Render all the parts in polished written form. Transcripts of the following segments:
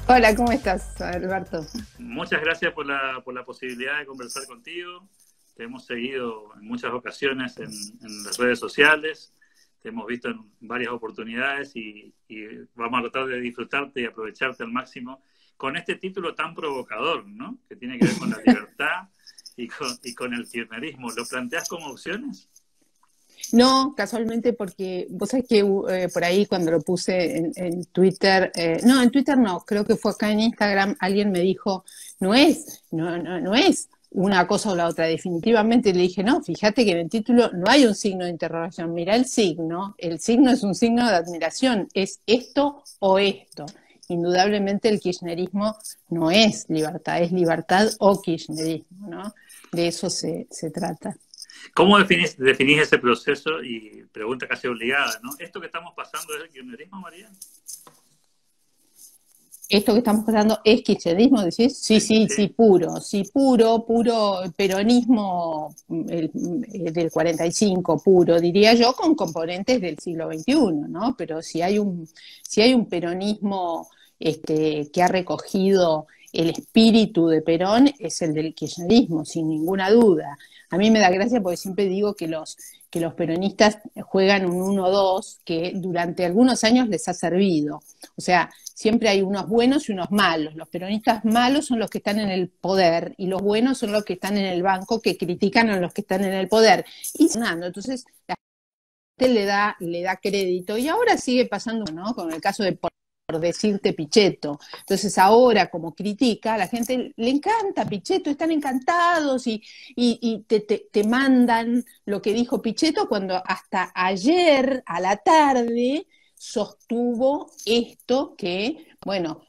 Hola, ¿cómo estás, Alberto? Muchas gracias por la posibilidad de conversar contigo. Te hemos seguido en muchas ocasiones en las redes sociales, te hemos visto en varias oportunidades y vamos a tratar de disfrutarte y aprovecharte al máximo con este título tan provocador, ¿no? Que tiene que ver con la libertad y con el kirchnerismo. ¿Lo planteas como opciones? No, casualmente porque vos sabés que por ahí cuando lo puse en Twitter, no, en Twitter no, creo que fue acá en Instagram, alguien me dijo, no es una cosa o la otra, definitivamente le dije, no, fíjate que en el título no hay un signo de interrogación, mira el signo es un signo de admiración, es esto o esto. Indudablemente el kirchnerismo no es libertad o kirchnerismo, ¿no? De eso se trata. ¿Cómo definís ese proceso? Y pregunta casi obligada, ¿no? ¿Esto que estamos pasando es el kirchnerismo, María? Esto que estamos pasando es kirchnerismo, decís, sí, Sí, sí, sí. sí, puro peronismo del 45, puro, diría yo, con componentes del siglo XXI, ¿no? Pero si hay un peronismo que ha recogido el espíritu de Perón, es el del kirchnerismo, sin ninguna duda. A mí me da gracia porque siempre digo que los peronistas juegan un 1-2 que durante algunos años les ha servido. O sea, siempre hay unos buenos y unos malos. Los peronistas malos son los que están en el poder y los buenos son los que están en el banco que critican a los que están en el poder. Y entonces la gente le da crédito y ahora sigue pasando, ¿no? Con el caso de por decirte Pichetto. Entonces ahora, como critica, a la gente le encanta Pichetto, están encantados y te mandan lo que dijo Pichetto cuando hasta ayer a la tarde sostuvo esto que, bueno,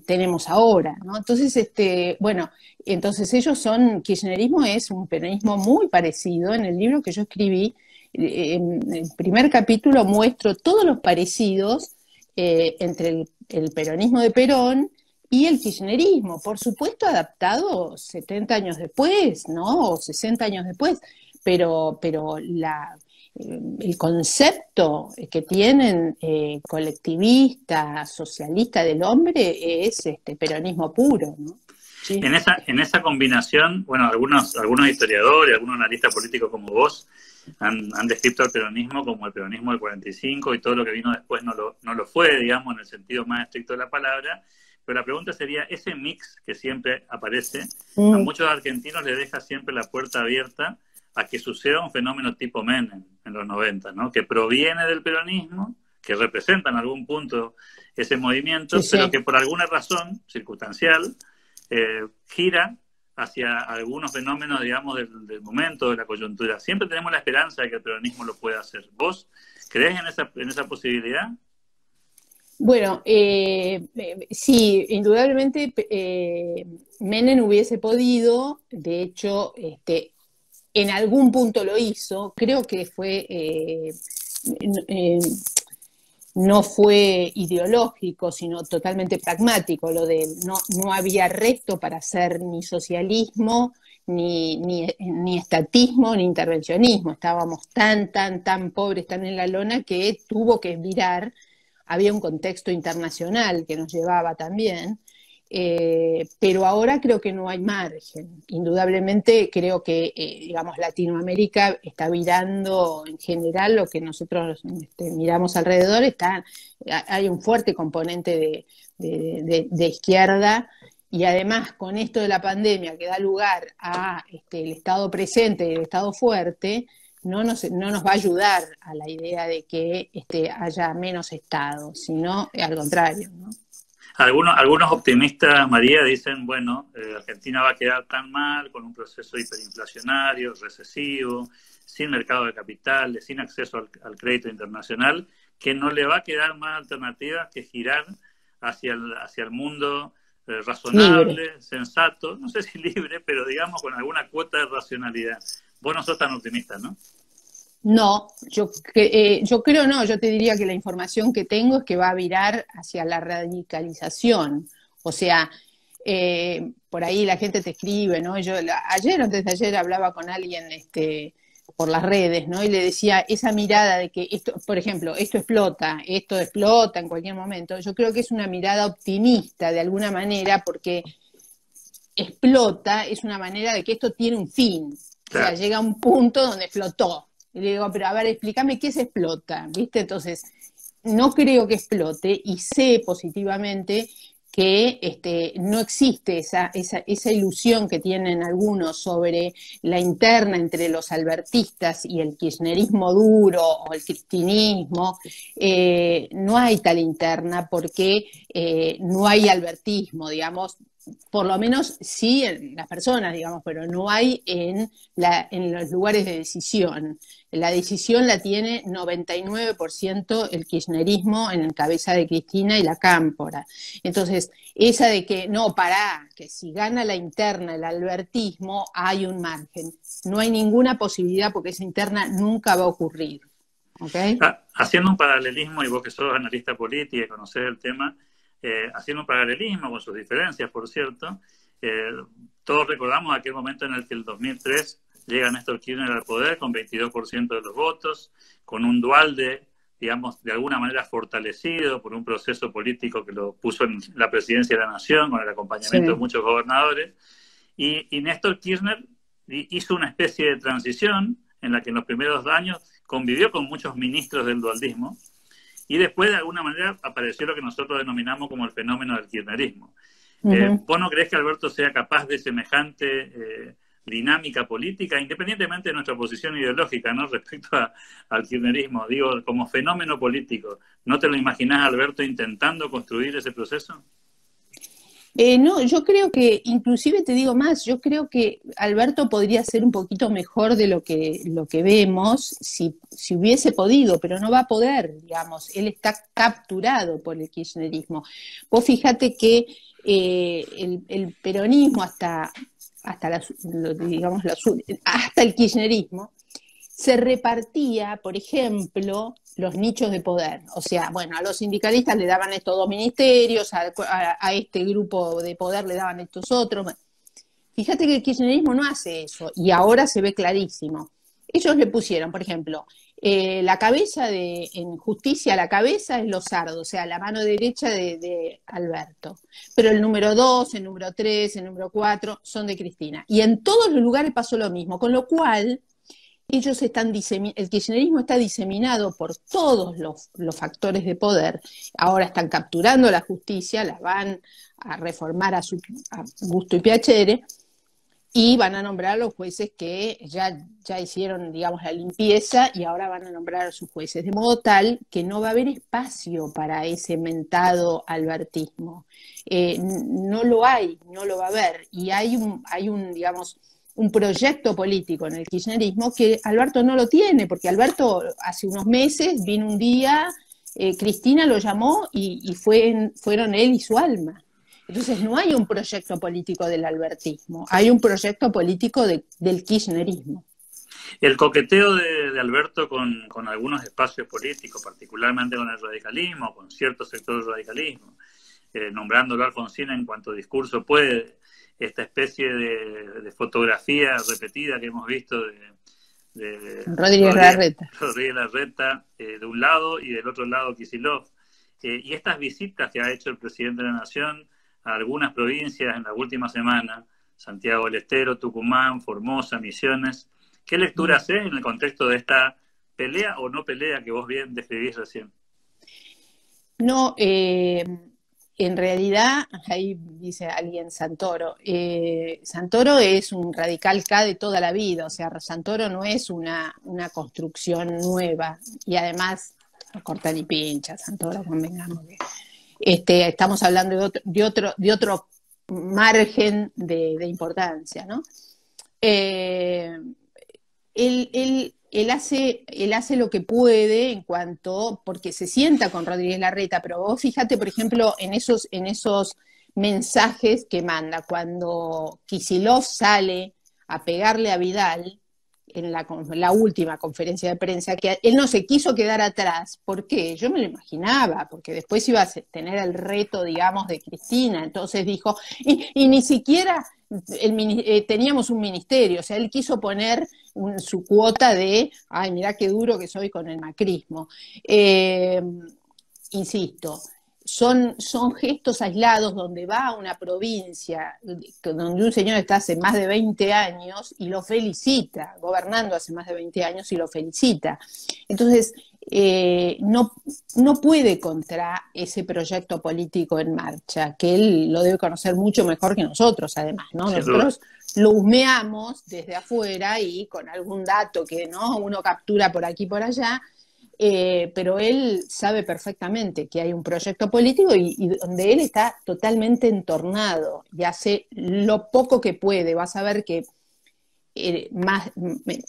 tenemos ahora, ¿no? Entonces, bueno, entonces ellos son, kirchnerismo es un peronismo muy parecido. En el libro que yo escribí, en el primer capítulo muestro todos los parecidos entre el peronismo de Perón y el kirchnerismo, por supuesto adaptado 70 años después, ¿no? O 60 años después, pero el concepto que tienen colectivista, socialista del hombre es peronismo puro, ¿no? Sí. En esa combinación, bueno, algunos historiadores, algunos analistas políticos como vos han descrito al peronismo como el peronismo del 45 y todo lo que vino después no lo fue, digamos, en el sentido más estricto de la palabra. Pero la pregunta sería, ese mix que siempre aparece, a Mm, muchos argentinos les deja siempre la puerta abierta a que suceda un fenómeno tipo Menem en los 90, ¿no? Que proviene del peronismo, que representa en algún punto ese sí, movimiento, pero sí. que por alguna razón circunstancial gira hacia algunos fenómenos, digamos, del momento, de la coyuntura. Siempre tenemos la esperanza de que el peronismo lo pueda hacer. ¿Vos crees en esa posibilidad? Bueno, sí, indudablemente Menem hubiese podido, de hecho, en algún punto lo hizo, creo que fue, eh, no fue ideológico, sino totalmente pragmático, lo de no había resto para hacer ni socialismo, ni estatismo, ni intervencionismo, estábamos tan pobres, tan en la lona, que tuvo que virar, había un contexto internacional que nos llevaba también, pero ahora creo que no hay margen. Indudablemente creo que, digamos, Latinoamérica está virando en general lo que nosotros miramos alrededor, hay un fuerte componente de izquierda y además con esto de la pandemia que da lugar a el Estado presente y el Estado fuerte, no nos va a ayudar a la idea de que haya menos Estado, sino al contrario, ¿no? Algunos optimistas, María, dicen, bueno, Argentina va a quedar tan mal con un proceso hiperinflacionario, recesivo, sin mercado de capitales, sin acceso al crédito internacional, que no le va a quedar más alternativa que girar hacia el mundo Libre. razonable, sensato, no sé si libre, pero digamos con alguna cuota de racionalidad. Vos no sos tan optimista, ¿no? No, yo creo no, yo te diría que la información que tengo es que va a virar hacia la radicalización. O sea, por ahí la gente te escribe, ¿no? Ayer o antes de ayer hablaba con alguien por las redes, ¿no? Y le decía esa mirada de que esto, por ejemplo, esto explota en cualquier momento. Yo creo que es una mirada optimista de alguna manera, porque explota es una manera de que esto tiene un fin. Claro. O sea, llega a un punto donde explotó. Y le digo, pero a ver, explícame qué se explota, ¿viste? Entonces, no creo que explote y sé positivamente que no existe esa ilusión que tienen algunos sobre la interna entre los albertistas y el kirchnerismo duro o el cristinismo. No hay tal interna porque no hay albertismo, digamos, por lo menos sí en las personas, digamos, pero no hay en los lugares de decisión. La decisión la tiene 99% el kirchnerismo en cabeza de Cristina y la Cámpora. Entonces, esa de que, no, pará, que si gana la interna, el albertismo, hay un margen. No hay ninguna posibilidad porque esa interna nunca va a ocurrir. ¿Okay? Haciendo un paralelismo, y vos que sos analista política y conocés el tema, haciendo un paralelismo con sus diferencias, por cierto, todos recordamos aquel momento en el que el 2003 llega Néstor Kirchner al poder con 22% de los votos, con un Duhalde, digamos, de alguna manera fortalecido por un proceso político que lo puso en la presidencia de la Nación, con el acompañamiento de muchos gobernadores, y Néstor Kirchner hizo una especie de transición en la que en los primeros años convivió con muchos ministros del dualdismo, y después, de alguna manera, apareció lo que nosotros denominamos como el fenómeno del kirchnerismo. ¿Vos no creés que Alberto sea capaz de semejante dinámica política, independientemente de nuestra posición ideológica, ¿no?, respecto al kirchnerismo? Digo, como fenómeno político, ¿no te lo imaginás, Alberto, intentando construir ese proceso? No, yo creo que, inclusive te digo más, yo creo que Alberto podría ser un poquito mejor de lo que vemos si hubiese podido, pero no va a poder, digamos, él está capturado por el kirchnerismo. Vos fíjate que el peronismo hasta el kirchnerismo se repartía, por ejemplo, los nichos de poder. O sea, bueno, a los sindicalistas le daban estos dos ministerios, a este grupo de poder le daban estos otros. Fíjate que el kirchnerismo no hace eso, y ahora se ve clarísimo. Ellos le pusieron, por ejemplo, la cabeza en justicia, la cabeza es Losardo, o sea, la mano derecha de Alberto. Pero el número 2, el número 3, el número 4 son de Cristina. Y en todos los lugares pasó lo mismo, con lo cual el kirchnerismo está diseminado por todos los factores de poder. Ahora están capturando la justicia, la van a reformar a gusto y piacere, y van a nombrar a los jueces que ya hicieron, digamos, la limpieza, y ahora van a nombrar a sus jueces, de modo tal que no va a haber espacio para ese mentado albertismo. No lo va a haber, y hay digamos, un proyecto político en el kirchnerismo que Alberto no lo tiene, porque Alberto hace unos meses vino un día, Cristina lo llamó y fueron él y su alma. Entonces no hay un proyecto político del albertismo, hay un proyecto político del kirchnerismo. El coqueteo de Alberto con algunos espacios políticos, particularmente con el radicalismo, con ciertos sectores del radicalismo, nombrándolo a Alfonsín en cuanto a discurso puede, esta especie de fotografía repetida que hemos visto de Rodríguez Larreta de un lado y del otro lado Kicillof, y estas visitas que ha hecho el presidente de la Nación a algunas provincias en la última semana, Santiago del Estero, Tucumán, Formosa, Misiones, ¿qué lectura haces en el contexto de esta pelea o no pelea que vos bien describís recién? No, en realidad, ahí dice alguien Santoro, Santoro es un radical K de toda la vida, o sea, Santoro no es una construcción nueva, y además no corta ni pincha, Santoro, convengamos que estamos hablando de otro margen de importancia, ¿no? Él hace lo que puede en cuanto, porque se sienta con Rodríguez Larreta, pero vos fíjate, por ejemplo, en esos mensajes que manda, cuando Kicillof sale a pegarle a Vidal en la última conferencia de prensa, que él no se quiso quedar atrás. ¿Por qué? Yo me lo imaginaba, porque después iba a tener el reto, digamos, de Cristina. Entonces dijo, y ni siquiera teníamos un ministerio, o sea, él quiso poner su cuota de, ay, mirá qué duro que soy con el macrismo. Insisto, son gestos aislados donde va a una provincia donde un señor está hace más de 20 años y lo felicita, gobernando hace más de 20 años y lo felicita. Entonces, no puede contra ese proyecto político en marcha, que él lo debe conocer mucho mejor que nosotros, además, ¿no? Nosotros lo husmeamos desde afuera y con algún dato que, ¿no?, uno captura por aquí y por allá, pero él sabe perfectamente que hay un proyecto político y donde él está totalmente entornado y hace lo poco que puede. Vas a ver que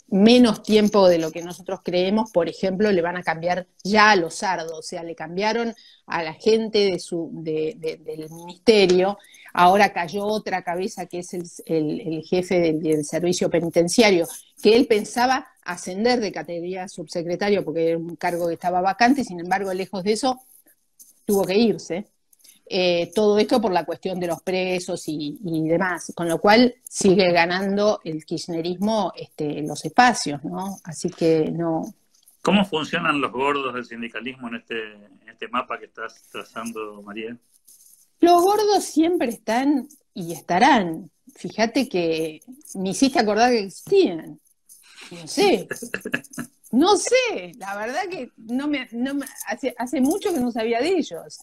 menos tiempo de lo que nosotros creemos, por ejemplo, le van a cambiar ya a los sardos, o sea, le cambiaron a la gente del ministerio, ahora cayó otra cabeza que es el jefe del servicio penitenciario, que él pensaba ascender de categoría subsecretario porque era un cargo que estaba vacante, sin embargo, lejos de eso, tuvo que irse. Todo esto por la cuestión de los presos y demás, con lo cual sigue ganando el kirchnerismo los espacios, ¿no? Así que no. ¿Cómo funcionan los gordos del sindicalismo en este mapa que estás trazando, María? Los gordos siempre están y estarán. Fíjate que me hiciste acordar que existían. No sé, la verdad que hace mucho que no sabía de ellos.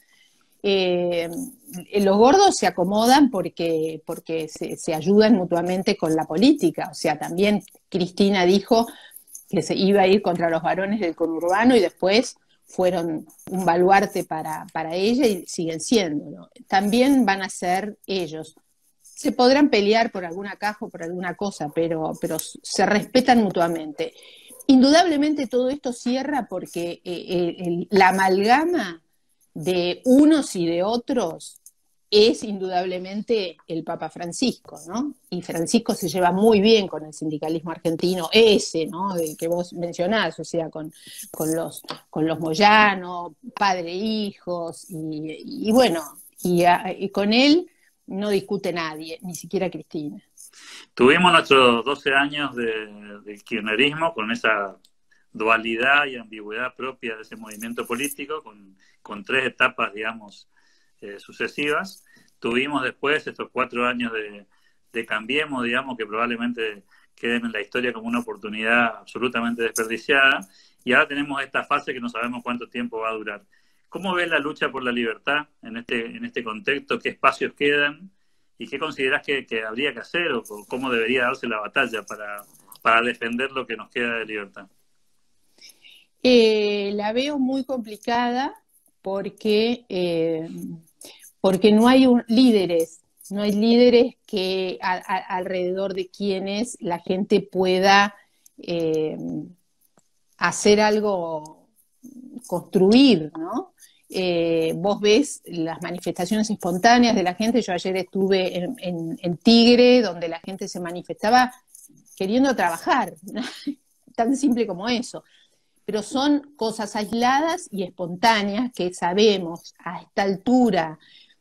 Los gordos se acomodan porque se ayudan mutuamente con la política. O sea, también Cristina dijo que se iba a ir contra los varones del conurbano y después fueron un baluarte para ella y siguen siendo, ¿no? También van a ser ellos. Se podrán pelear por alguna caja o por alguna cosa, pero se respetan mutuamente. Indudablemente todo esto cierra porque la amalgama de unos y de otros es indudablemente el Papa Francisco, ¿no? Y Francisco se lleva muy bien con el sindicalismo argentino, ¿no?, del que vos mencionás, o sea, con los Moyano, padre e hijos, y bueno, y con él no discute nadie, ni siquiera Cristina. Tuvimos nuestros 12 años del kirchnerismo con esa dualidad y ambigüedad propia de ese movimiento político, con 3 etapas, digamos, sucesivas. Tuvimos después estos 4 años de Cambiemos, digamos, que probablemente queden en la historia como una oportunidad absolutamente desperdiciada, y ahora tenemos esta fase que no sabemos cuánto tiempo va a durar. ¿Cómo ves la lucha por la libertad en este contexto? ¿Qué espacios quedan? ¿Y qué considerás que habría que hacer o cómo debería darse la batalla para defender lo que nos queda de libertad? La veo muy complicada porque no hay líderes que alrededor de quienes la gente pueda hacer algo, construir, ¿no? Vos ves las manifestaciones espontáneas de la gente. Yo ayer estuve en Tigre, donde la gente se manifestaba queriendo trabajar, ¿no? Tan simple como eso. Pero son cosas aisladas y espontáneas que sabemos a esta altura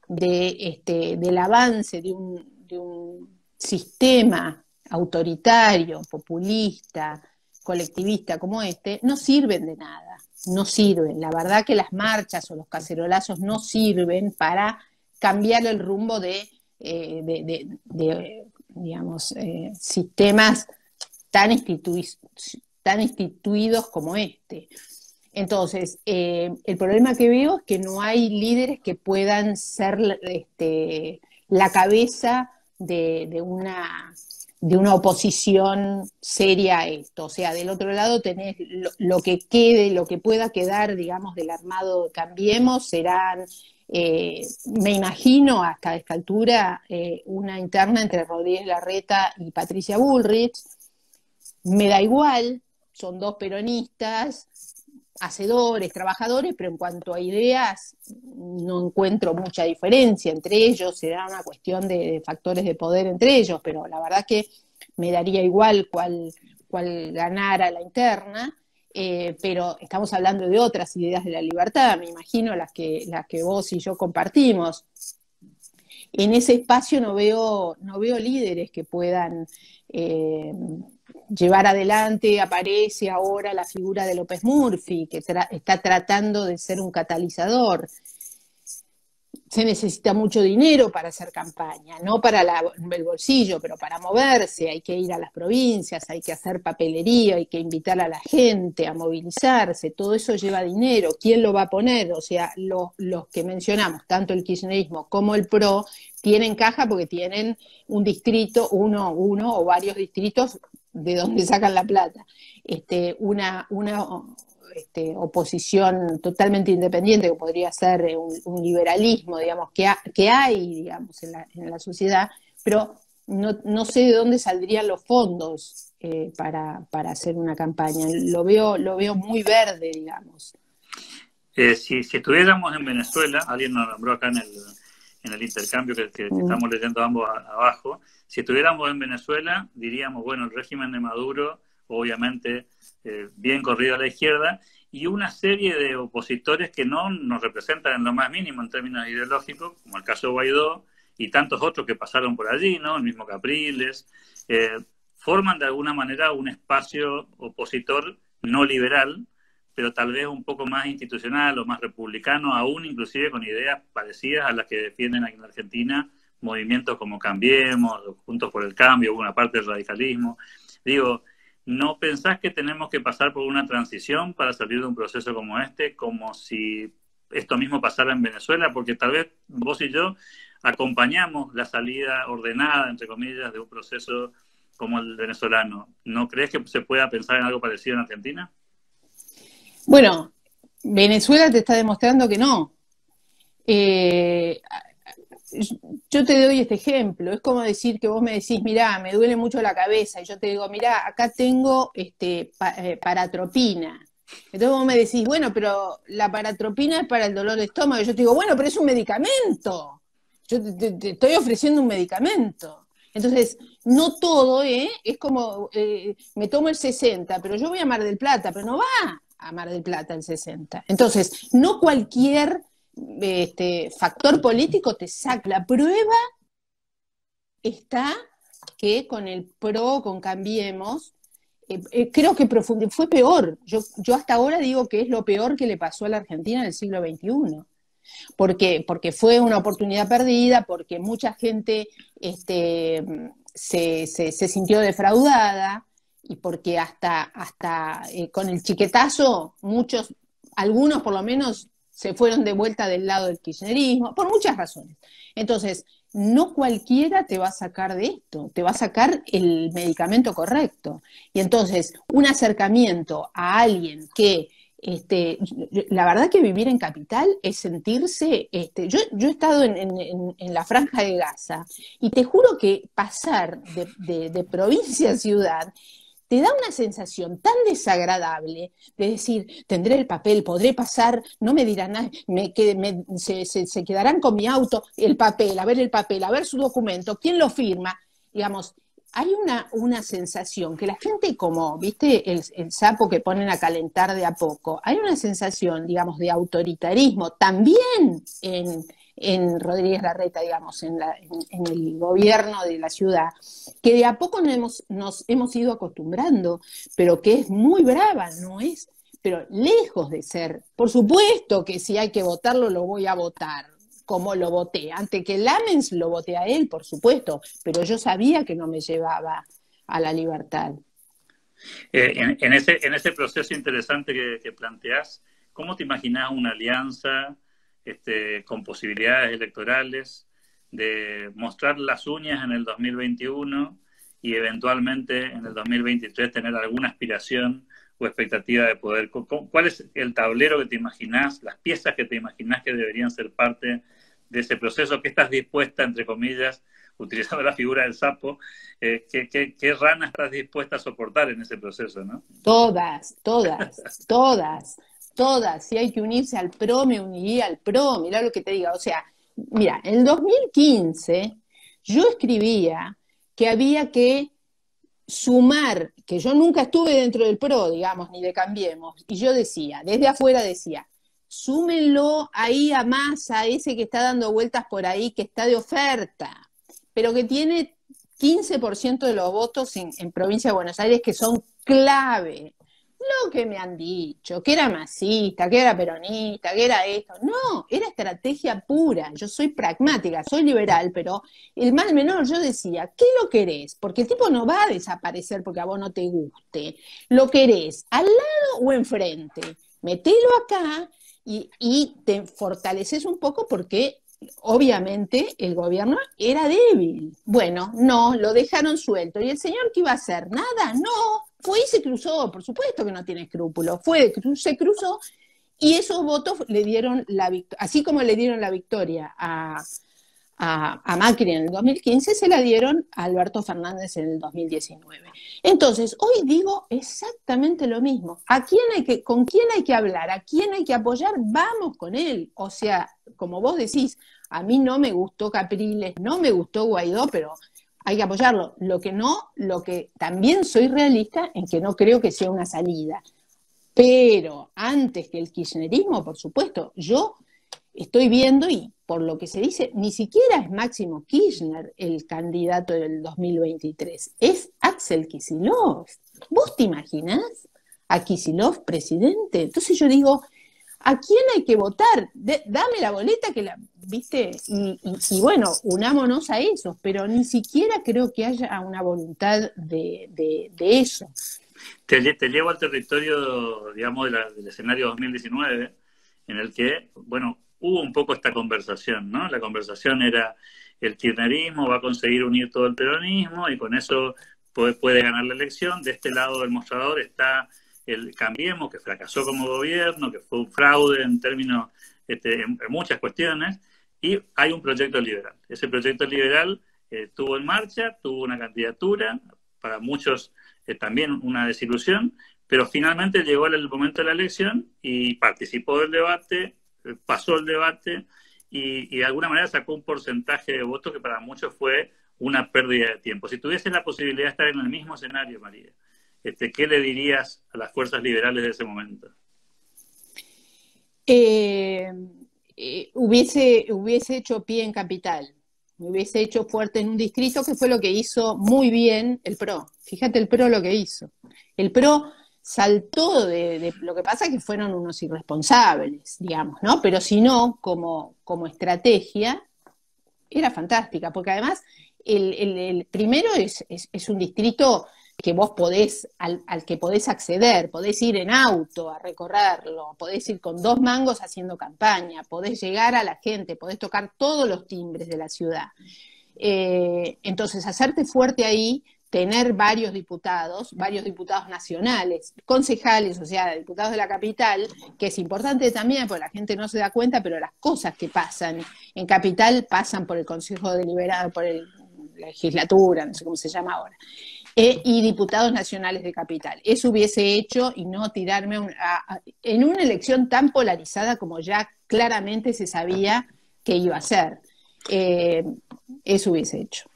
del avance de un sistema autoritario, populista, colectivista como no sirven de nada, no sirven. La verdad que las marchas o los cacerolazos no sirven para cambiar el rumbo de digamos, sistemas tan instituidos como este. Entonces, el problema que veo es que no hay líderes que puedan ser la cabeza de una oposición seria a esto. O sea, del otro lado tenés lo que quede, lo que pueda quedar, digamos, del armado de Cambiemos, serán, me imagino hasta esta altura, una interna entre Rodríguez Larreta y Patricia Bullrich. Me da igual, son 2 peronistas, hacedores, trabajadores, pero en cuanto a ideas no encuentro mucha diferencia entre ellos. Será una cuestión de factores de poder entre ellos, pero la verdad que me daría igual cuál ganara la interna, pero estamos hablando de otras ideas de la libertad, me imagino las que vos y yo compartimos. en ese espacio no veo líderes que puedan llevar adelante. Aparece ahora la figura de López Murphy, que está tratando de ser un catalizador. Se necesita mucho dinero para hacer campaña, no para el bolsillo, pero para moverse. Hay que ir a las provincias, hay que hacer papelería, hay que invitar a la gente a movilizarse. Todo eso lleva dinero. ¿Quién lo va a poner? O sea, los que mencionamos, tanto el kirchnerismo como el PRO, tienen caja porque tienen un distrito, uno o varios distritos de donde sacan la plata. Una oposición totalmente independiente, que podría ser un liberalismo, digamos, que hay, digamos, en la sociedad, pero no sé de dónde saldrían los fondos para hacer una campaña. Lo veo muy verde, digamos. Si estuviéramos en Venezuela, alguien nos nombró acá en el intercambio que estamos leyendo ambos abajo, si estuviéramos en Venezuela, diríamos, bueno, el régimen de Maduro, obviamente, bien corrido a la izquierda, y una serie de opositores que no nos representan en lo más mínimo en términos ideológicos, como el caso de Guaidó, y tantos otros que pasaron por allí, ¿no? El mismo Capriles, forman de alguna manera un espacio opositor no liberal, pero tal vez un poco más institucional o más republicano, aún inclusive con ideas parecidas a las que defienden aquí en la Argentina movimientos como Cambiemos, Juntos por el Cambio, una parte del radicalismo. Digo, ¿no pensás que tenemos que pasar por una transición para salir de un proceso como este, como si esto mismo pasara en Venezuela? Porque tal vez vos y yo acompañamos la salida ordenada, entre comillas, de un proceso como el venezolano. ¿No crees que se pueda pensar en algo parecido en Argentina? Bueno, Venezuela te está demostrando que no. Yo te doy este ejemplo. Es como decir que vos me decís, mirá, me duele mucho la cabeza, y yo te digo, mirá, acá tengo paratropina. Entonces vos me decís, bueno, pero la paratropina es para el dolor de estómago. Y yo te digo, bueno, pero es un medicamento. Yo te estoy ofreciendo un medicamento. Entonces, no todo, es como, me tomo el 60, pero yo voy a Mar del Plata, pero no va a Mar del Plata el 60. Entonces, no cualquier factor político te saca. La prueba está que con el PRO, con Cambiemos, creo que fue peor. Yo hasta ahora digo que es lo peor que le pasó a la Argentina en el siglo XXI. Porque fue una oportunidad perdida, porque mucha gente se sintió defraudada, y porque hasta con el chiquetazo, algunos por lo menos, se fueron de vuelta del lado del kirchnerismo, por muchas razones. Entonces, no cualquiera te va a sacar de esto, te va a sacar el medicamento correcto. Y entonces, un acercamiento a alguien que la verdad que vivir en capital es sentirse, yo he estado en la Franja de Gaza, y te juro que pasar de provincia a ciudad te da una sensación tan desagradable de decir, tendré el papel, podré pasar, no me dirán nada, se quedarán con mi auto, el papel, a ver su documento, ¿quién lo firma? Digamos, hay una sensación que la gente, como, viste, el sapo que ponen a calentar de a poco, hay una sensación, digamos, de autoritarismo también en Rodríguez Larreta, digamos, en el gobierno de la ciudad, que de a poco nos hemos ido acostumbrando, pero que es muy brava, ¿no es? Pero lejos de ser, por supuesto que si hay que votarlo, lo voy a votar, como lo voté. Ante que Lamens lo voté a él, por supuesto, pero yo sabía que no me llevaba a la libertad. En ese proceso interesante que planteás, ¿cómo te imaginás una alianza con posibilidades electorales de mostrar las uñas en el 2021 y eventualmente en el 2023 tener alguna aspiración o expectativa de poder? ¿Cuál es el tablero que te imaginás, las piezas que te imaginás que deberían ser parte de ese proceso? ¿Qué estás dispuesta, entre comillas, utilizando la figura del sapo, qué rana estás dispuesta a soportar en ese proceso, ¿no? Todas. Si hay que unirse al PRO, me uniría al PRO. Mirá lo que te diga. O sea, mira, en el 2015 yo escribía que había que sumar, que yo nunca estuve dentro del PRO, digamos, ni de Cambiemos, y yo decía, desde afuera decía, súmenlo ahí a Massa, ese que está dando vueltas por ahí, que está de oferta, pero que tiene 15% de los votos en provincia de Buenos Aires, que son clave. Lo que me han dicho, que era masista, que era peronista, que era esto. No, era estrategia pura. Yo soy pragmática, soy liberal, pero el mal menor, yo decía, ¿qué lo querés? Porque el tipo no va a desaparecer porque a vos no te guste. ¿Lo querés al lado o enfrente? Metelo acá y te fortaleces un poco porque obviamente el gobierno era débil. Bueno, no, lo dejaron suelto. ¿Y el señor qué iba a hacer? Nada, no. Fue y se cruzó, por supuesto que no tiene escrúpulos. Se cruzó y esos votos le dieron la victoria. Así como le dieron la victoria a Macri en el 2015, se la dieron a Alberto Fernández en el 2019. Entonces, hoy digo exactamente lo mismo. ¿Con quién hay que hablar? ¿A quién hay que apoyar? Vamos con él. O sea, como vos decís, a mí no me gustó Capriles, no me gustó Guaidó, pero hay que apoyarlo. Lo que también soy realista en que no creo que sea una salida. Pero antes que el kirchnerismo, por supuesto, yo estoy viendo, y por lo que se dice, ni siquiera es Máximo Kirchner el candidato del 2023, es Axel Kicillof. ¿Vos te imaginás a Kicillof presidente? Entonces yo digo, ¿a quién hay que votar? Dame la boleta que la, ¿viste? Y bueno, unámonos a esos, pero ni siquiera creo que haya una voluntad de eso. Te llevo al territorio, digamos, del escenario 2019, en el que, bueno, hubo un poco esta conversación, ¿no? La conversación era, el kirchnerismo va a conseguir unir todo el peronismo y con eso puede ganar la elección. De este lado del mostrador está el Cambiemos, que fracasó como gobierno, que fue un fraude en términos, en muchas cuestiones, y hay un proyecto liberal. Ese proyecto liberal tuvo en marcha, tuvo una candidatura, para muchos también una desilusión, pero finalmente llegó el momento de la elección y participó del debate, pasó el debate y de alguna manera sacó un porcentaje de votos que para muchos fue una pérdida de tiempo. Si tuviese la posibilidad de estar en el mismo escenario, María, ¿qué le dirías a las fuerzas liberales de ese momento? Hubiese hecho pie en Capital, me hubiese hecho fuerte en un distrito, que fue lo que hizo muy bien el PRO. Fíjate el PRO lo que hizo. El PRO saltó de lo que pasa es que fueron unos irresponsables, digamos, ¿no? Pero si no, como estrategia, era fantástica, porque además el primero es un distrito que vos podés, al que podés acceder, podés ir en auto a recorrerlo, podés ir con 2 mangos haciendo campaña, podés llegar a la gente, podés tocar todos los timbres de la ciudad. Entonces, hacerte fuerte ahí, tener varios diputados nacionales, concejales, o sea, diputados de la capital, que es importante también, porque la gente no se da cuenta, pero las cosas que pasan en capital pasan por el Consejo Deliberado, por la legislatura, no sé cómo se llama ahora. Y diputados nacionales de capital. Eso hubiese hecho y no tirarme en una elección tan polarizada como ya claramente se sabía que iba a ser. Eso hubiese hecho.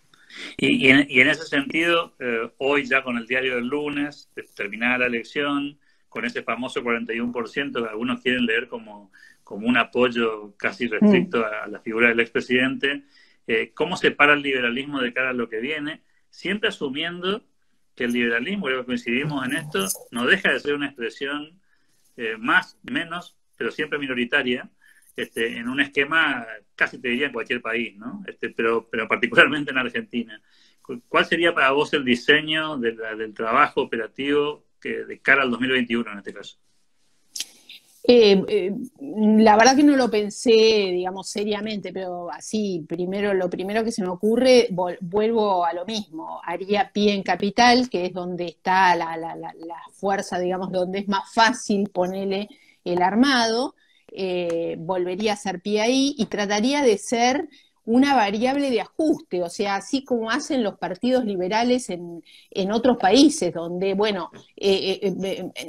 Y en ese sentido, hoy ya con el diario del lunes, terminada la elección, con ese famoso 41% que algunos quieren leer como un apoyo casi restricto a la figura del expresidente, ¿cómo se para el liberalismo de cara a lo que viene? Siempre asumiendo que el liberalismo, creo que coincidimos en esto, no deja de ser una expresión más, menos, pero siempre minoritaria, en un esquema casi te diría en cualquier país, ¿no? Pero particularmente en Argentina. ¿Cuál sería para vos el diseño del trabajo operativo de cara al 2021 en este caso? La verdad que no lo pensé, digamos, seriamente, pero así, lo primero que se me ocurre, vuelvo a lo mismo, haría pie en capital, que es donde está la fuerza, digamos, donde es más fácil ponerle el armado, volvería a hacer pie ahí y trataría de ser una variable de ajuste, o sea, así como hacen los partidos liberales en otros países, donde, bueno,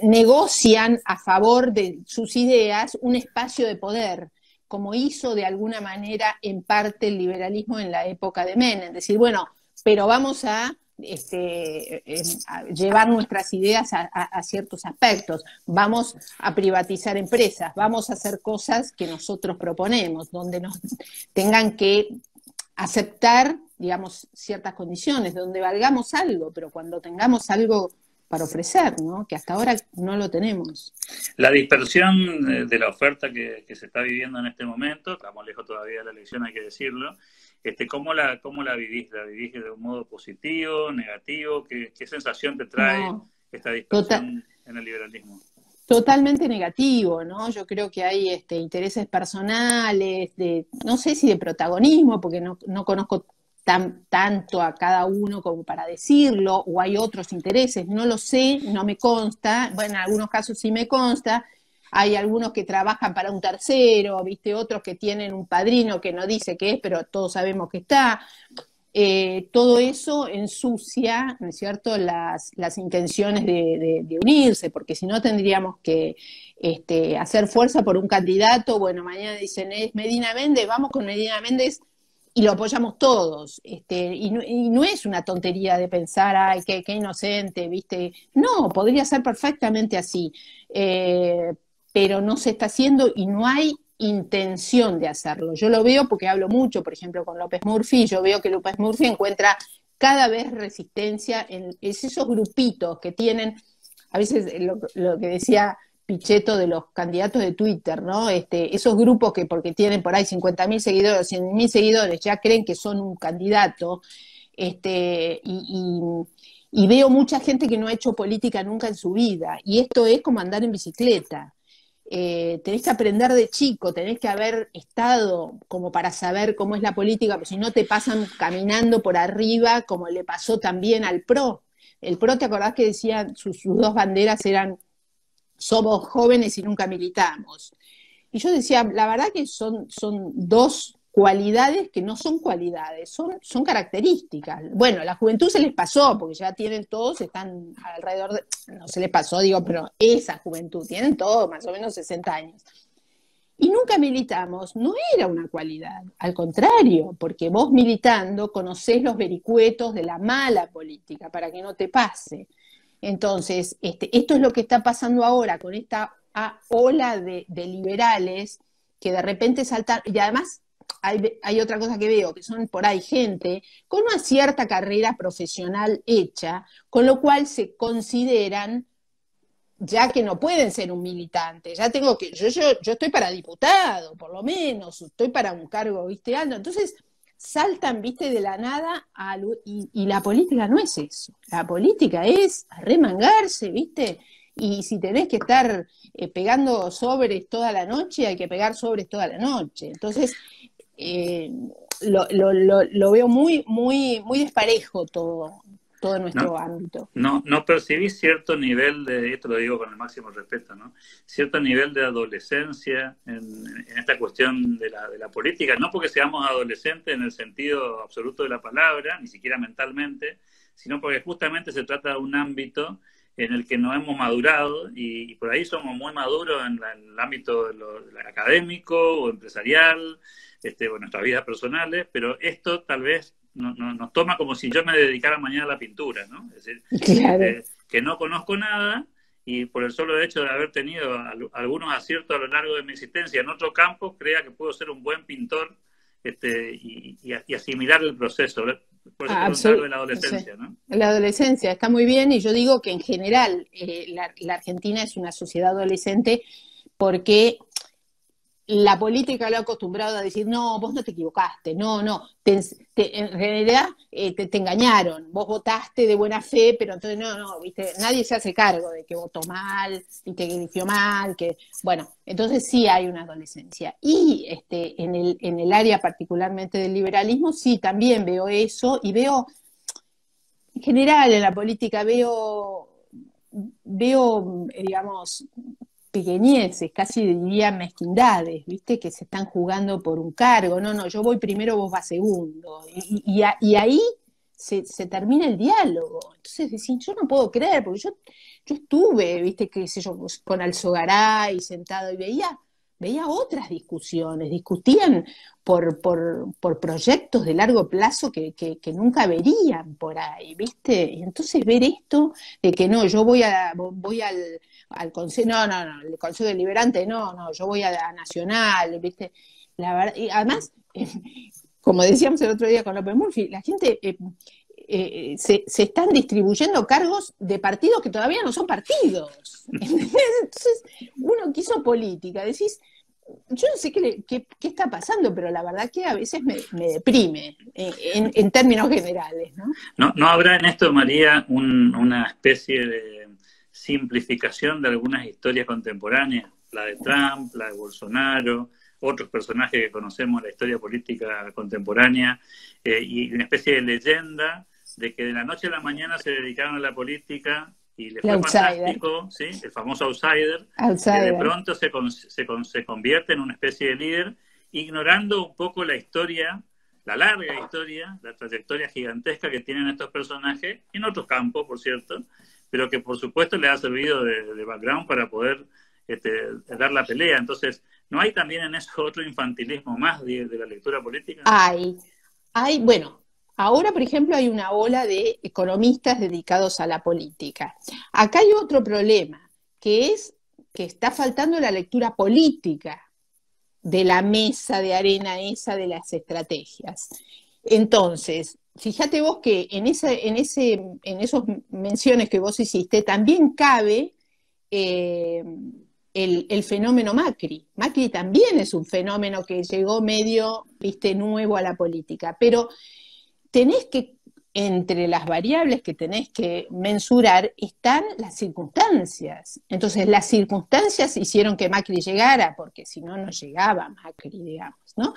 negocian a favor de sus ideas un espacio de poder, como hizo de alguna manera en parte el liberalismo en la época de Menem, decir, bueno, pero vamos a llevar nuestras ideas a ciertos aspectos. Vamos a privatizar empresas, vamos a hacer cosas que nosotros proponemos, donde nos tengan que aceptar, digamos, ciertas condiciones, donde valgamos algo, pero cuando tengamos algo para ofrecer, ¿no? Que hasta ahora no lo tenemos. La dispersión de la oferta que se está viviendo en este momento, estamos lejos todavía de la elección, hay que decirlo. ¿Cómo la vivís? ¿La vivís de un modo positivo, negativo? ¿Qué sensación te trae esta dispersión en el liberalismo? Totalmente negativo, ¿no? Yo creo que hay intereses personales, no sé si de protagonismo, porque no conozco tanto a cada uno como para decirlo, o hay otros intereses, no lo sé, no me consta, bueno, en algunos casos sí me consta, hay algunos que trabajan para un tercero, ¿viste? Otros que tienen un padrino que no dice qué es, pero todos sabemos que está. Todo eso ensucia, ¿no es cierto?, las intenciones de unirse, porque si no tendríamos que hacer fuerza por un candidato. Bueno, mañana dicen, es Medina Méndez, vamos con Medina Méndez y lo apoyamos todos. Y no es una tontería de pensar, ay, qué inocente, ¿viste? No, podría ser perfectamente así, pero no se está haciendo y no hay intención de hacerlo. Yo lo veo porque hablo mucho, por ejemplo, con López Murphy, y yo veo que López Murphy encuentra cada vez resistencia en esos grupitos que tienen, a veces lo que decía Pichetto de los candidatos de Twitter, ¿no? Esos grupos que porque tienen por ahí 50.000 seguidores, 100.000 seguidores, ya creen que son un candidato, y veo mucha gente que no ha hecho política nunca en su vida, y esto es como andar en bicicleta. Tenés que aprender de chico, tenés que haber estado como para saber cómo es la política, pero si no te pasan caminando por arriba, como le pasó también al PRO. El PRO, ¿te acordás que decían sus dos banderas eran somos jóvenes y nunca militamos? Y yo decía, la verdad que son dos cualidades que no son cualidades, son características. Bueno, la juventud se les pasó, porque ya tienen todos, están alrededor de, no se les pasó, digo, pero esa juventud, tienen todos más o menos 60 años. Y nunca militamos, no era una cualidad, al contrario, porque vos militando conocés los vericuetos de la mala política, para que no te pase. Entonces, esto es lo que está pasando ahora con esta ola de liberales que de repente saltan, y además hay otra cosa que veo, que son por ahí gente con una cierta carrera profesional hecha, con lo cual se consideran ya que no pueden ser un militante, ya tengo que, yo estoy para diputado, por lo menos, estoy para un cargo, ¿viste? Alto. Entonces saltan, ¿viste? De la nada, y la política no es eso, la política es arremangarse, ¿viste? Y si tenés que estar pegando sobres toda la noche, hay que pegar sobres toda la noche. Entonces, lo veo muy, muy, muy desparejo todo nuestro ámbito. No percibís cierto nivel de, esto lo digo con el máximo respeto, ¿no? Cierto nivel de adolescencia en esta cuestión de la política, no porque seamos adolescentes en el sentido absoluto de la palabra, ni siquiera mentalmente, sino porque justamente se trata de un ámbito en el que no hemos madurado y por ahí somos muy maduros en el ámbito de académico o empresarial, o nuestras vidas personales, pero esto tal vez nos toma como si yo me dedicara mañana a la pintura, ¿no? Es decir, claro. Que no conozco nada y por el solo hecho de haber tenido algunos aciertos a lo largo de mi existencia en otro campo, crea que puedo ser un buen pintor y asimilar el proceso. Por eso preguntar de la adolescencia, sí. ¿No? La adolescencia está muy bien, y yo digo que en general la Argentina es una sociedad adolescente porque la política lo ha acostumbrado a decir, no, vos no te equivocaste, no, en realidad te engañaron, vos votaste de buena fe, pero entonces no, ¿viste? Nadie se hace cargo de que votó mal, ¿viste? Que eligió mal, bueno, entonces sí hay una adolescencia. Y en el área particularmente del liberalismo, sí, también veo eso, y veo, en general en la política veo digamos, pequeñeces, casi diría mezquindades, ¿viste? Que se están jugando por un cargo. No, yo voy primero, vos vas segundo. Y ahí se termina el diálogo. Entonces decís, yo no puedo creer, porque yo estuve, ¿viste? Qué sé yo, con Alzogaray sentado y veía veía otras discusiones, discutían por proyectos de largo plazo que nunca verían por ahí, ¿viste? Y entonces ver esto de que no, yo voy al Consejo, no, el Consejo Deliberante, no, yo voy a la Nacional, ¿viste? La verdad, y además, como decíamos el otro día con López Murphy, la gente se están distribuyendo cargos de partidos que todavía no son partidos. Entonces, uno que hizo política, decís, yo no sé qué está pasando, pero la verdad que a veces me deprime en términos generales, ¿no? ¿No habrá en esto, María, una especie de simplificación de algunas historias contemporáneas? La de Trump, la de Bolsonaro, otros personajes que conocemos en la historia política contemporánea, y una especie de leyenda de que de la noche a la mañana se dedicaron a la política y les fue fantástico, ¿sí? El famoso outsider, que de pronto se convierte en una especie de líder, ignorando un poco la historia, la larga historia, la trayectoria gigantesca que tienen estos personajes, en otros campos, por cierto, pero que por supuesto les ha servido de background para poder dar la pelea. Entonces, ¿no hay también en eso otro infantilismo más de la lectura política? Bueno, ahora, por ejemplo, hay una ola de economistas dedicados a la política. Acá hay otro problema, que es que está faltando la lectura política de la mesa de arena esa de las estrategias. Entonces, fíjate vos que en esas menciones que vos hiciste también cabe el fenómeno Macri. Macri también es un fenómeno que llegó medio, nuevo a la política, pero tenés que, entre las variables que tenés que mensurar, están las circunstancias. Entonces, las circunstancias hicieron que Macri llegara, porque si no, no llegaba Macri, digamos, ¿no?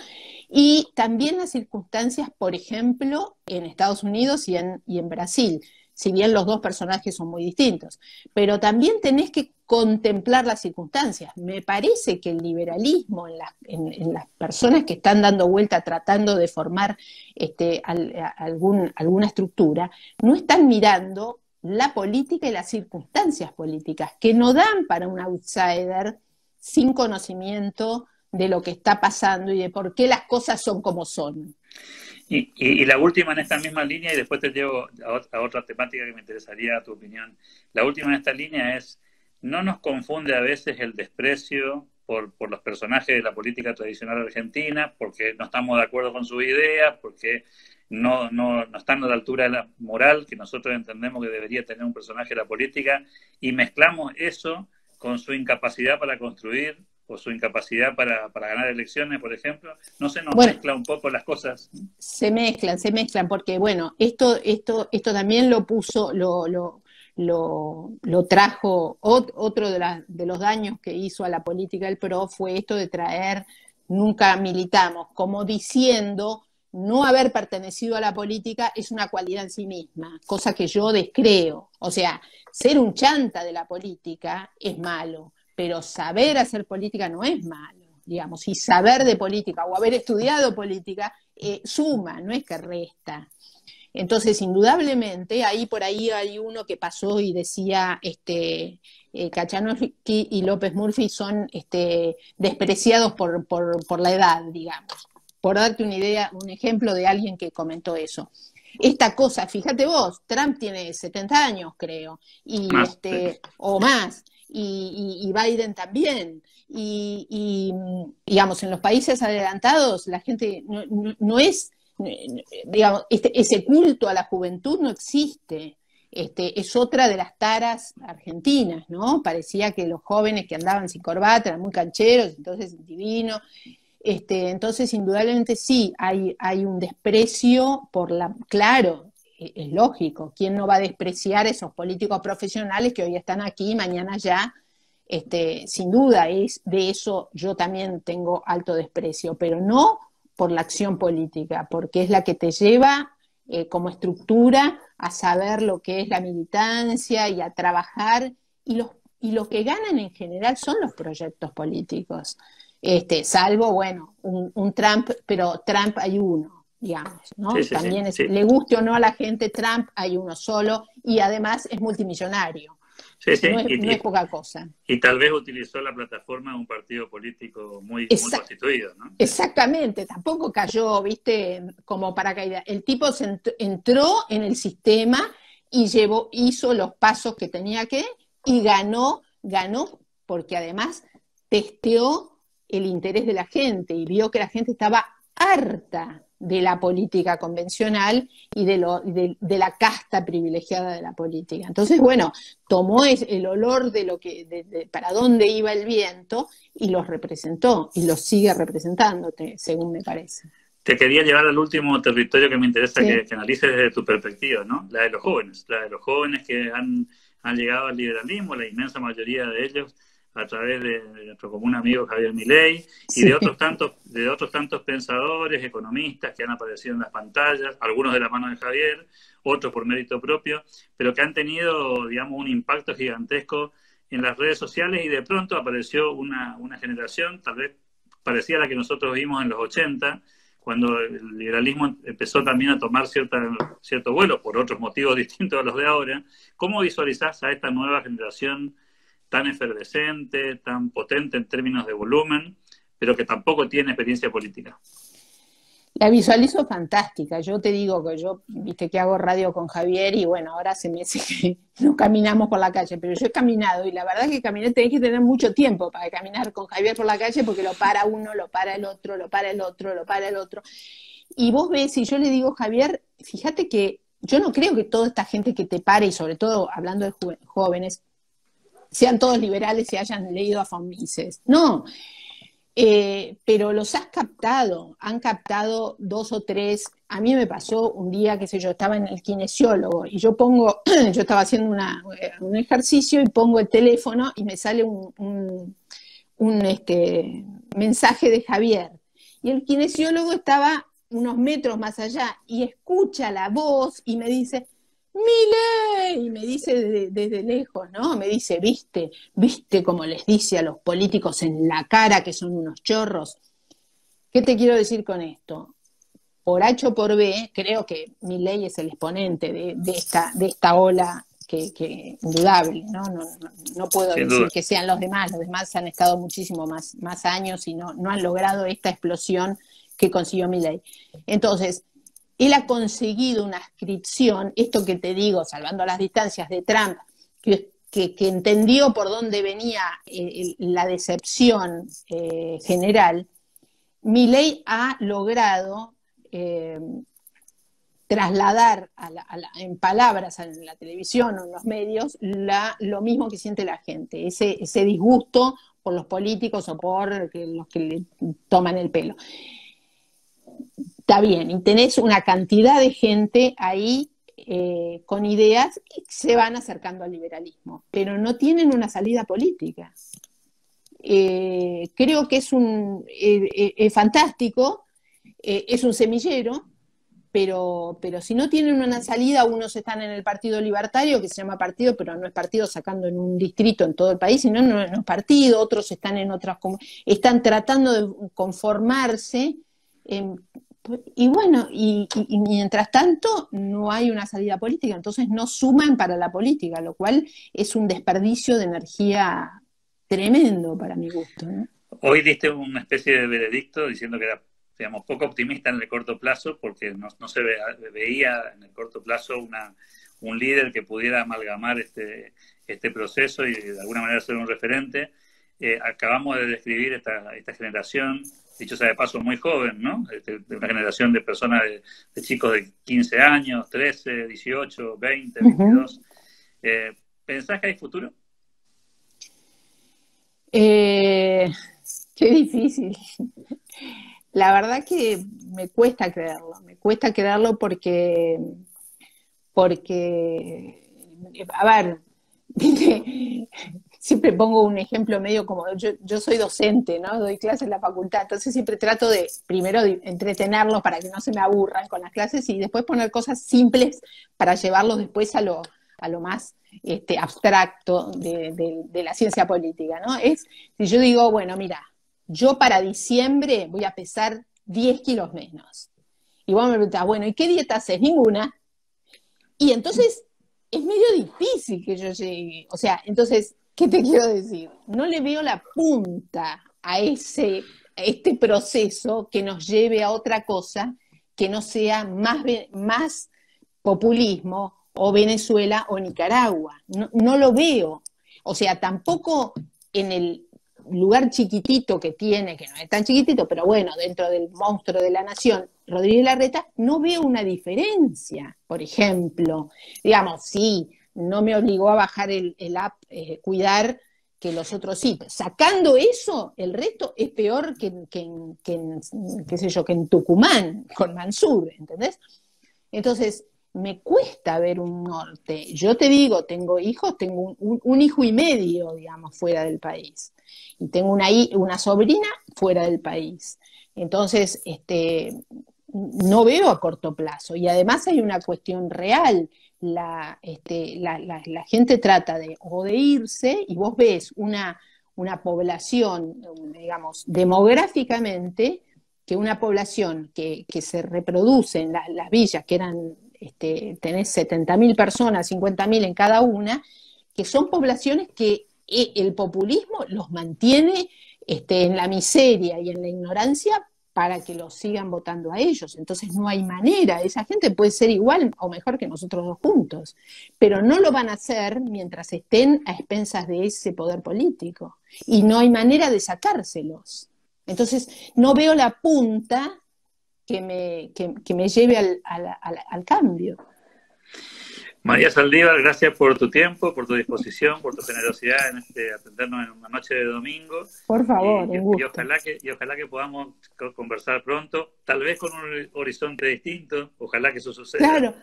Y también las circunstancias, por ejemplo, en Estados Unidos y en Brasil, si bien los dos personajes son muy distintos. Pero también tenés que contemplar las circunstancias. Me parece que el liberalismo en las personas que están dando vuelta tratando de formar alguna estructura, no están mirando la política y las circunstancias políticas, que no dan para un outsider sin conocimiento de lo que está pasando y de por qué las cosas son como son. Y la última en esta misma línea, y después te llevo a otra temática que me interesaría tu opinión. La última en esta línea es, ¿no nos confunde a veces el desprecio por los personajes de la política tradicional argentina, porque no estamos de acuerdo con sus ideas, porque no están a la altura de la moral que nosotros entendemos que debería tener un personaje de la política, y mezclamos eso con su incapacidad para construir o su incapacidad para ganar elecciones, por ejemplo? ¿No se nos mezcla un poco las cosas? Se mezclan, porque bueno, esto también lo puso, lo trajo, otro de los daños que hizo a la política el PRO fue esto de traer, nunca militamos, como diciendo, no haber pertenecido a la política es una cualidad en sí misma, cosa que yo descreo. O sea, ser un chanta de la política es malo, pero saber hacer política no es malo, digamos, y saber de política o haber estudiado política suma, no es que resta. Entonces, indudablemente, por ahí hay uno que pasó y decía, Kachanowski y López Murphy son despreciados por la edad, digamos. Por darte una idea, un ejemplo de alguien que comentó eso. Esta cosa, fíjate vos, Trump tiene 70 años, creo, y más, o más, y Biden también. Y digamos, en los países adelantados, la gente no es, digamos, ese culto a la juventud no existe. Es otra de las taras argentinas, ¿no? Parecía que los jóvenes que andaban sin corbata eran muy cancheros, entonces divino. Entonces, indudablemente sí, hay un desprecio claro, es lógico, ¿quién no va a despreciar a esos políticos profesionales que hoy están aquí y mañana ya? Sin duda, de eso yo también tengo alto desprecio, pero no por la acción política, porque es la que te lleva como estructura a saber lo que es la militancia y a trabajar, y los que ganan en general son los proyectos políticos. Salvo, bueno, un Trump, pero Trump hay uno, digamos, ¿no? También le guste o no a la gente, Trump hay uno solo, y además es multimillonario. Sí, sí. No es poca cosa. Y tal vez utilizó la plataforma de un partido político muy constituido, ¿no? Exactamente, tampoco cayó, viste, como paracaídas. El tipo entró en el sistema y hizo los pasos que tenía que, y ganó porque además testeó el interés de la gente y vio que la gente estaba harta de la política convencional y de la casta privilegiada de la política. Entonces, bueno, tomó el olor de para dónde iba el viento y los representó, y los sigue representando, según me parece. Te quería llevar al último territorio que me interesa que analices desde tu perspectiva, ¿no? La de los jóvenes que han llegado al liberalismo, la inmensa mayoría de ellos a través de nuestro común amigo Javier Milei y de otros tantos pensadores, economistas que han aparecido en las pantallas, algunos de la mano de Javier, otros por mérito propio, pero que han tenido, digamos, un impacto gigantesco en las redes sociales, y de pronto apareció una generación tal vez parecida a la que nosotros vimos en los 80, cuando el liberalismo empezó también a tomar cierto vuelo por otros motivos distintos a los de ahora. ¿Cómo visualizás a esta nueva generación tan efervescente, tan potente en términos de volumen, pero que tampoco tiene experiencia política? La visualizo fantástica. Yo te digo que yo, viste que hago radio con Javier y bueno, ahora se me hace que no caminamos por la calle, pero yo he caminado y la verdad que caminar tenés que tener mucho tiempo para caminar con Javier por la calle porque lo para uno, lo para el otro, lo para el otro, lo para el otro. Y vos ves, y yo le digo, Javier, fíjate que yo no creo que toda esta gente que te pare, y sobre todo hablando de jóvenes, sean todos liberales y hayan leído a von Mises. No. Pero los han captado 2 o 3. A mí me pasó un día, qué sé yo, estaba en el kinesiólogo y yo estaba haciendo un ejercicio y pongo el teléfono y me sale un mensaje de Javier. Y el kinesiólogo estaba unos metros más allá y escucha la voz y me dice, Milei, y me dice desde lejos, ¿no? Me dice, viste cómo les dice a los políticos en la cara que son unos chorros. ¿Qué te quiero decir con esto? Por H o por B, creo que Milei es el exponente de esta ola que indudable, ¿no? No puedo decir que sean los demás han estado muchísimo más años y no han logrado esta explosión que consiguió Milei. Entonces, él ha conseguido una adscripción, esto que te digo, salvando las distancias de Trump, que entendió por dónde venía la decepción general. Milei ha logrado trasladar en palabras en la televisión o en los medios lo mismo que siente la gente, ese disgusto por los políticos o por los que le toman el pelo. Está bien, y tenés una cantidad de gente ahí con ideas que se van acercando al liberalismo, pero no tienen una salida política. Creo que es fantástico, es un semillero, pero si no tienen una salida, unos están en el Partido Libertario, que se llama partido, pero no es partido sacando en un distrito en todo el país, sino no es partido, otros están en otras, están tratando de conformarse. Y bueno, y mientras tanto no hay una salida política, entonces no suman para la política, lo cual es un desperdicio de energía tremendo para mi gusto, ¿no? Hoy diste una especie de veredicto diciendo que era, digamos, poco optimista en el corto plazo, porque no se veía en el corto plazo un líder que pudiera amalgamar este proceso y de alguna manera ser un referente. Acabamos de describir esta generación, dicho sea de paso, muy joven, ¿no? De una generación de personas, de chicos de 15 años, 13, 18, 20, 22. ¿Pensás que hay futuro? Qué difícil. La verdad que me cuesta creerlo porque a ver, siempre pongo un ejemplo medio como, yo soy docente, ¿no? Doy clases en la facultad, entonces siempre trato de, primero, de entretenerlos para que no se me aburran con las clases y después poner cosas simples para llevarlos después a lo más abstracto de la ciencia política, ¿no? Si yo digo, bueno, mira, yo para diciembre voy a pesar 10 kilos menos. Y vos me preguntás, bueno, ¿y qué dieta haces? Ninguna. Y entonces es medio difícil que yo llegue. O sea, entonces, ¿qué te quiero decir? No le veo la punta a este proceso que nos lleve a otra cosa que no sea más populismo o Venezuela o Nicaragua. No, no lo veo. O sea, tampoco en el lugar chiquitito que tiene, que no es tan chiquitito, pero bueno, dentro del monstruo de la nación, Rodríguez Larreta, no veo una diferencia. Por ejemplo, digamos, sí, no me obligó a bajar el app Cuidar, que los otros sí. Sacando eso, el resto es peor qué sé yo, que en Tucumán, con Mansur, ¿entendés? Entonces, me cuesta ver un norte. Yo te digo, tengo hijos, tengo un hijo y medio, digamos, fuera del país. Y tengo una sobrina fuera del país. Entonces, no veo a corto plazo. Y además hay una cuestión real. La gente trata de irse y vos ves una población, digamos, demográficamente, que una población que se reproduce en las villas, que eran, tenés 70.000 personas, 50.000 en cada una, que son poblaciones que el populismo los mantiene en la miseria y en la ignorancia para que los sigan votando a ellos. Entonces no hay manera, esa gente puede ser igual o mejor que nosotros dos juntos, pero no lo van a hacer mientras estén a expensas de ese poder político, y no hay manera de sacárselos. Entonces no veo la punta que me lleve al cambio. María Saldívar, gracias por tu tiempo, por tu disposición, por tu generosidad en atendernos en una noche de domingo. Por favor, un gusto. Y ojalá que podamos conversar pronto, tal vez con un horizonte distinto, ojalá que eso suceda. Claro,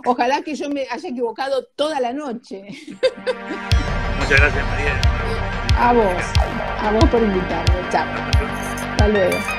ojalá que yo me haya equivocado toda la noche. Muchas gracias, María. A vos por invitarme. Chao. Hasta luego.